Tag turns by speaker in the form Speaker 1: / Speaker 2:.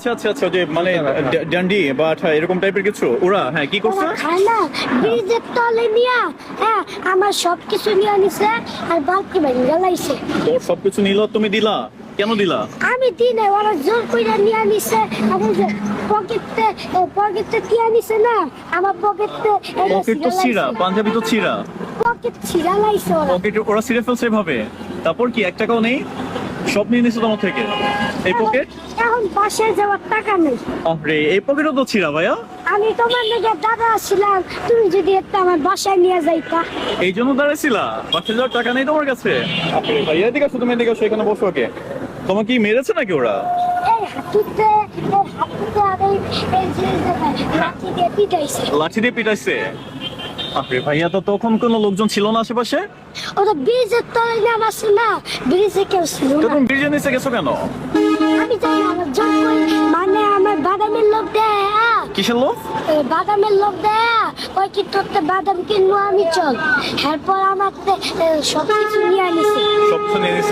Speaker 1: আচ্ছা আচ্ছা আচ্ছা, যে মানে ডান্ডি বা আঠা এরকম টাইপের কিছু ওরা, হ্যাঁ কি করছে?
Speaker 2: ওরা খায় না, ব্রিজের তলে নিয়া হ্যাঁ আমার সবকিছু নিয়ে নিছে আর বালতি বাইরে গেলাইছে।
Speaker 1: তোর সবকিছু নিল, তুমি দিলা? কেন দিলা?
Speaker 2: আমি দিনে ওরা জোর কইরা নিয়ে নিছে। আর এই যে পকেটে দিয়ে নিছে না, আমার পকেটে
Speaker 1: পকেট তো ছিঁড়া, পাঞ্জাবি তো ছিঁড়া,
Speaker 2: পকেট ছিঁড়া লাইছে ওরা।
Speaker 1: পকেট ওরা ছিঁড়ে ফেলছে এভাবে। তারপর কি 1 টাকাও নেই? সব নিয়ে নিছো তোমার থেকে এই পকেট?
Speaker 2: এখন বাসায় যাওয়ার টাকা নেই।
Speaker 1: আরে এই পকেটও তো ছিঁড়া ভাইয়া।
Speaker 2: আমি তোমার নাকি দাদা ছিলাম, তুমি যদি একটা আমার বাসায় নিয়ে যাইতা।
Speaker 1: এই জন্য দাঁড়াইছিলা? বাসে যাওয়ার টাকা নেই তোমার কাছে? আরে ভাইয়া এদিকে আসো, তুমি এদিকে আসো, এখানে বসো। ওকে, তোমাকে কি মেরেছে নাকি ওরা?
Speaker 2: এই হাঁটুতে আর এই যে লাঠি দিয়ে পিটাইছে।
Speaker 1: লাঠি দিয়ে পিটাইছে? আরে ভাইয়া, তো তখন কোনো লোকজন ছিল না আশেপাশে?
Speaker 2: ওটা ব্রিজের তলে নামাছে না, ব্রিজে কেউ ছিল
Speaker 1: তো
Speaker 2: না।
Speaker 1: তুমি ব্রিজে নিচে গেছো কেন?
Speaker 2: আমি জানি আমার জোর করে, মানে আমার বাদামের লোক দেয়
Speaker 1: কিসের লোক?
Speaker 2: বাদামের লোক দেয়, ওই কি তোরতে বাদাম কিনবো আমি চল। এরপর আমার সব কিছু নিয়ে আনিছে।
Speaker 1: সব নিয়ে নিছে।